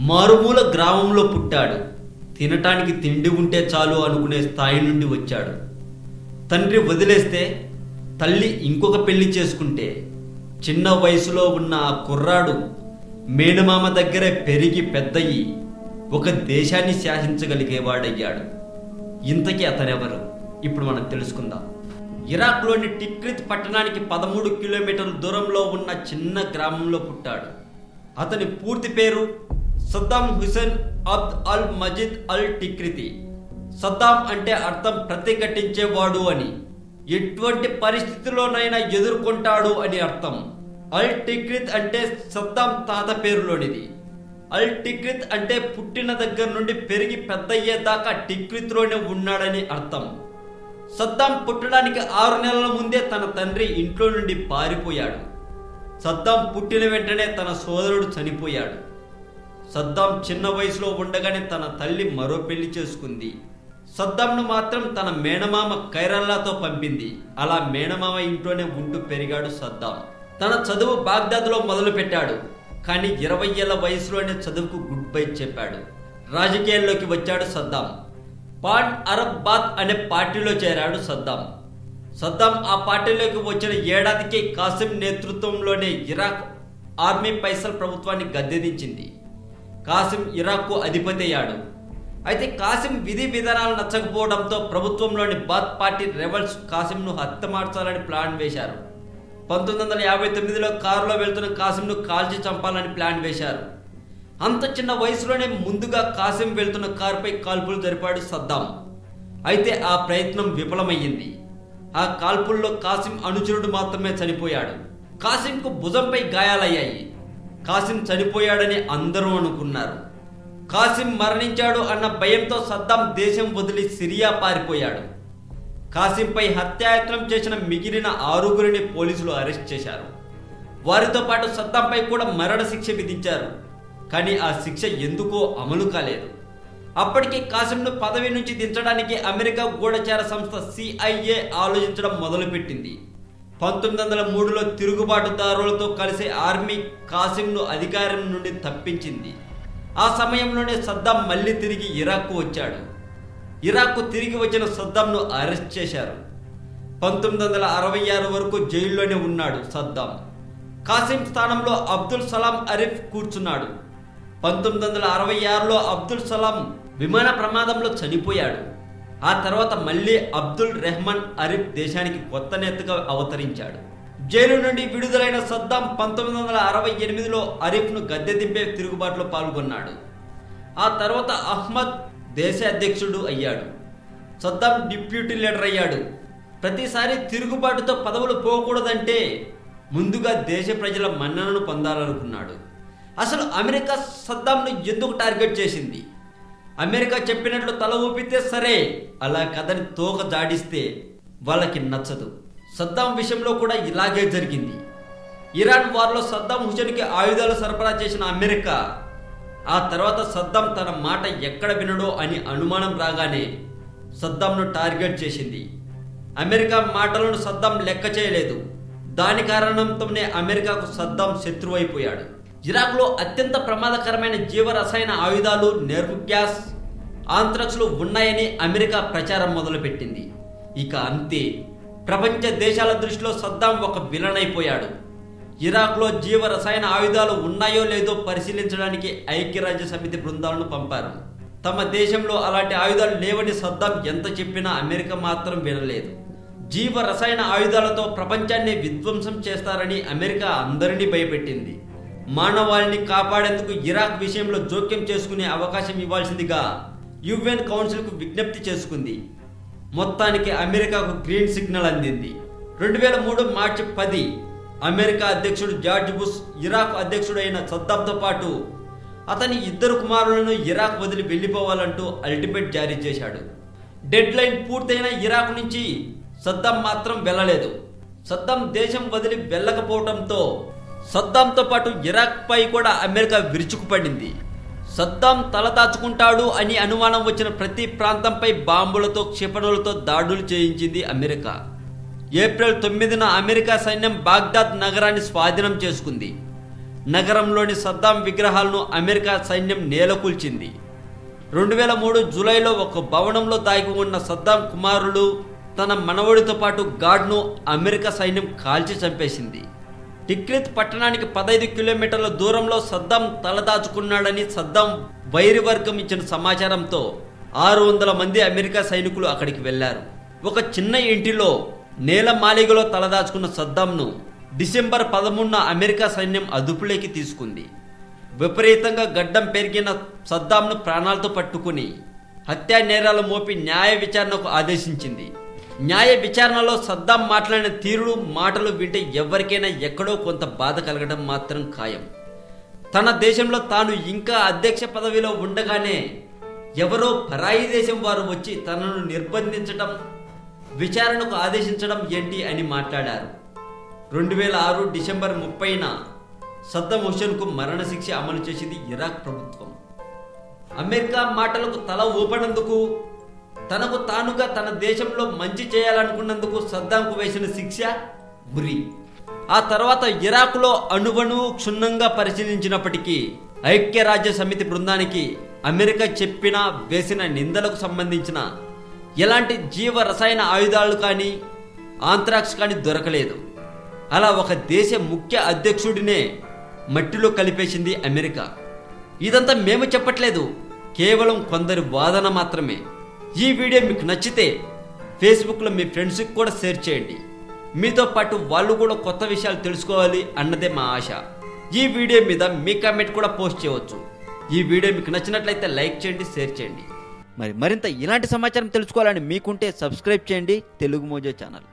మారుమూల గ్రామంలో పుట్టాడు. తినటానికి తిండి ఉంటే చాలు అనుకునే స్థాయి నుండి వచ్చాడు. తండ్రి వదిలేస్తే, తల్లి ఇంకొక పెళ్లి చేసుకుంటే చిన్న వయసులో ఉన్న ఆ కుర్రాడు మేనమామ దగ్గరే పెరిగి పెద్దయి ఒక దేశాన్ని శాసించగలిగేవాడయ్యాడు. ఇంతకీ అతనెవరు? ఇప్పుడు మనం తెలుసుకుందాం. ఇరాక్లోని టిక్రిత్ పట్టణానికి 13 కిలోమీటర్ల దూరంలో ఉన్న చిన్న గ్రామంలో పుట్టాడు. అతని పూర్తి పేరు సద్దాం హుసేన్ అబ్ద్ అల్ మజీద్ అల్ టిక్రితి. సద్దాం అంటే అర్థం ప్రతిఘటించేవాడు అని, ఎటువంటి పరిస్థితిలోనైనా ఎదుర్కొంటాడు అని అర్థం. అల్ టిక్రిత్ అంటే సద్దాం తాత పేరులోనిది. అల్ టిక్రిత్ అంటే పుట్టిన దగ్గర నుండి పెరిగి పెద్దయ్యేదాకా టిక్రిత్లోనే ఉన్నాడని అర్థం. సద్దాం పుట్టడానికి 6 నెలల ముందే తన తండ్రి ఇంట్లో నుండి పారిపోయాడు. సద్దాం పుట్టిన వెంటనే తన సోదరుడు చనిపోయాడు. సద్దాం చిన్న వయసులో ఉండగానే తన తల్లి మరో పెళ్లి చేసుకుంది. సద్దాంను మాత్రం తన మేనమామ ఖైరల్లాతో పంపింది. అలా మేనమామ ఇంట్లోనే ఉంటూ పెరిగాడు సద్దాం. తన చదువు బాగ్దాద్లో మొదలు పెట్టాడు. కానీ 20 ఏళ్ల వయసులోనే చదువుకు గుడ్ బై చెప్పాడు. రాజకీయాల్లోకి వచ్చాడు సద్దాం. పాన్ అరబ్ బాత్ అనే పార్టీలో చేరాడు సద్దాం. సద్దాం ఆ పార్టీలోకి వచ్చిన ఏడాదికే కాసిం నేతృత్వంలోనే ఇరాక్ ఆర్మీ ఫైసల్ ప్రభుత్వాన్ని గద్దెదించింది. కాసిం ఇరాక్కు అధిపతి అయ్యాడు. అయితే కాసిం విధి విధానాలు నచ్చకపోవడంతో ప్రభుత్వంలోని బాత్ పార్టీ రెబల్స్ కాసింను హత్యమార్చాలని ప్లాన్ వేశారు. 1959లో కారులో వెళ్తున్న కాసింను కాల్చి చంపాలని ప్లాన్ వేశారు. అంత చిన్న వయసులోనే ముందుగా కాసిం వెళ్తున్న కారుపై కాల్పులు జరిపాడు సద్దాం. అయితే ఆ ప్రయత్నం విఫలమయ్యింది. ఆ కాల్పుల్లో కాసిం అనుచరుడు మాత్రమే చనిపోయాడు. కాసింకు భుజంపై గాయాలయ్యాయి. కాసిం చనిపోయాడని అందరూ అనుకున్నారు. కాసిం మరణించాడు అన్న భయంతో సద్దాం దేశం వదిలి సిరియా పారిపోయాడు. కాసింపై హత్యాయత్నం చేసిన మిగిలిన 6గురిని పోలీసులు అరెస్ట్ చేశారు. వారితో పాటు సద్దాంపై కూడా మరణశిక్ష విధించారు. కానీ ఆ శిక్ష ఎందుకో అమలు కాలేదు. అప్పటికి కాసింను పదవి నుంచి దించడానికి అమెరికా గూఢచార సంస్థ CIA ఆలోచించడం మొదలుపెట్టింది. 1903లో తిరుగుబాటుదారులతో కలిసి ఆర్మీ కాసింను అధికారం నుండి తప్పించింది. ఆ సమయంలోనే సద్దాం మళ్ళీ తిరిగి ఇరాక్కు వచ్చాడు. ఇరాక్కు తిరిగి వచ్చిన సద్దాంను అరెస్ట్ చేశారు. 1966 వరకు జైల్లోనే ఉన్నాడు సద్దాం. కాసిం స్థానంలో అబ్దుల్ సలాం అరిఫ్ కూర్చున్నాడు. 1966లో అబ్దుల్ సలాం విమాన ప్రమాదంలో చనిపోయాడు. ఆ తర్వాత మళ్ళీ అబ్దుల్ రెహమాన్ అరిఫ్ దేశానికి కొత్త నేతగా అవతరించాడు. జైలు నుండి విడుదలైన సద్దాం 1968లో అరిఫ్ను గద్దె దింపే తిరుగుబాటులో పాల్గొన్నాడు. ఆ తర్వాత అహ్మద్ దేశ అధ్యక్షుడు అయ్యాడు. సద్దాం డిప్యూటీ లీడర్ అయ్యాడు. ప్రతిసారి తిరుగుబాటుతో పదవులు పోకూడదంటే ముందుగా దేశ ప్రజల మన్ననను పొందాలనుకున్నాడు. అసలు అమెరికా సద్దాంను ఎందుకు టార్గెట్ చేసింది? అమెరికా చెప్పినట్లు తల ఊపితే సరే, అలా కథని తోక జాడిస్తే వాళ్ళకి నచ్చదు. సద్దాం విషయంలో కూడా ఇలాగే జరిగింది. ఇరాన్ వార్లో సద్దాం హుసేన్కి ఆయుధాలు సరఫరా చేసిన అమెరికా ఆ తర్వాత సద్దాం తన మాట ఎక్కడ వినడో అని అనుమానం రాగానే సద్దాంను టార్గెట్ చేసింది. అమెరికా మాటలను సద్దాం లెక్క చేయలేదు. దాని కారణంతోనే అమెరికాకు సద్దాం శత్రువైపోయాడు. ఇరాక్లో అత్యంత ప్రమాదకరమైన జీవరసాయన ఆయుధాలు, నెర్వ్ గ్యాస్, ఆంథ్రాక్స్లు ఉన్నాయని అమెరికా ప్రచారం మొదలుపెట్టింది. ఇక అంతే, ప్రపంచ దేశాల దృష్టిలో సద్దాం ఒక విలన్ అయిపోయాడు. ఇరాక్లో జీవరసాయన ఆయుధాలు ఉన్నాయో లేదో పరిశీలించడానికి ఐక్యరాజ్య సమితి బృందాలను పంపారు. తమ దేశంలో అలాంటి ఆయుధాలు లేవని సద్దాం ఎంత చెప్పినా అమెరికా మాత్రం వినలేదు. జీవ రసాయన ఆయుధాలతో ప్రపంచాన్ని విధ్వంసం చేస్తారని అమెరికా అందరినీ భయపెట్టింది. మానవాళిని కాపాడేందుకు ఇరాక్ విషయంలో జోక్యం చేసుకునే అవకాశం ఇవ్వాల్సిందిగా UN కౌన్సిల్కు విజ్ఞప్తి చేసుకుంది. మొత్తానికి అమెరికాకు గ్రీన్ సిగ్నల్ అందింది. 2003 మార్చి 10 అమెరికా అధ్యక్షుడు జార్జ్ బుష్ ఇరాక్ అధ్యక్షుడైన సద్దాంతో పాటు అతని 2 కుమారులను ఇరాక్ వదిలి వెళ్ళిపోవాలంటూ అల్టిమేట్ జారీ చేశాడు. డెడ్ లైన్ పూర్తయిన ఇరాక్ నుంచి సద్దాం మాత్రం వెళ్ళలేదు. సద్దాం దేశం వదిలి వెళ్ళకపోవడంతో సద్దాంతో పాటు ఇరాక్ పై కూడా అమెరికా విరుచుకుపడింది. సద్దాం తలదాచుకుంటాడు అని అనుమానం వచ్చిన ప్రతి ప్రాంతంపై బాంబులతో, క్షిపణులతో దాడులు చేయించింది అమెరికా. ఏప్రిల్ 9న అమెరికా సైన్యం బాగ్దాద్ నగరాన్ని స్వాధీనం చేసుకుంది. నగరంలోని సద్దాం విగ్రహాలను అమెరికా సైన్యం నేలకూల్చింది. 2003 జూలైలో ఒక భవనంలో దాగి ఉన్న సద్దాం కుమారులు తన మనవడితో పాటు గార్డ్ను అమెరికా సైన్యం కాల్చి చంపేసింది. టిక్రిత్ పట్టణానికి 15 కిలోమీటర్ల దూరంలో సద్దాం తలదాచుకున్నాడని సద్దాం వైరివర్గం ఇచ్చిన సమాచారంతో 600 మంది అమెరికా సైనికులు అక్కడికి వెళ్లారు. ఒక చిన్న ఇంటిలో నేల మాలిగలో తలదాచుకున్న సద్దాంను డిసెంబర్ 13న అమెరికా సైన్యం అదుపులోకి తీసుకుంది. విపరీతంగా గడ్డం పెరిగిన సద్దాంను ప్రాణాలతో పట్టుకుని హత్యా నేరాలు మోపి న్యాయ విచారణకు ఆదేశించింది. న్యాయ విచారణలో సద్దాం మాట్లాడిన తీరుడు మాటలు వింటే ఎవరికైనా ఎక్కడో కొంత బాధ కలగడం మాత్రం ఖాయం. తన దేశంలో తాను ఇంకా అధ్యక్ష పదవిలో ఉండగానే ఎవరో పరాయి దేశం వారు వచ్చి తనను నిర్బంధించడం, విచారణకు ఆదేశించడం ఏంటి అని మాట్లాడారు. 2006 డిసెంబర్ 30న సద్దాం హుస్సేన్కు మరణశిక్ష అమలు చేసింది ఇరాక్ ప్రభుత్వం. అమెరికా మాటలకు తల ఊపనందుకు, తనకు తానుగా తన దేశంలో మంచి చేయాలనుకున్నందుకు సద్దాంకు వేసిన శిక్ష ఉరి. ఆ తర్వాత ఇరాక్లో అణువణువు క్షుణ్ణంగా పరిశీలించినప్పటికీ ఐక్యరాజ్య సమితి బృందానికి అమెరికా చెప్పిన వేసిన నిందలకు సంబంధించిన ఎలాంటి జీవ రసాయన ఆయుధాలు కానీ ఆంథ్రాక్స్ కానీ దొరకలేదు. అలా ఒక దేశ ముఖ్య అధ్యక్షుడినే మట్టిలో కలిపేసింది అమెరికా. ఇదంతా మేము చెప్పట్లేదు, కేవలం కొందరి వాదన మాత్రమే. ఈ వీడియో మీకు నచ్చితే ఫేస్బుక్లో మీ ఫ్రెండ్స్కి కూడా షేర్ చేయండి. మీతో పాటు వాళ్ళు కూడా కొత్త విషయాలు తెలుసుకోవాలి అన్నదే మా ఆశ. ఈ వీడియో మీద మీ కామెంట్ కూడా పోస్ట్ చేయవచ్చు. ఈ వీడియో మీకు నచ్చినట్లయితే లైక్ చేయండి, షేర్ చేయండి. మరింత ఇలాంటి సమాచారం తెలుసుకోవాలని మీకుంటే సబ్స్క్రైబ్ చేయండి తెలుగు మోజో ఛానల్.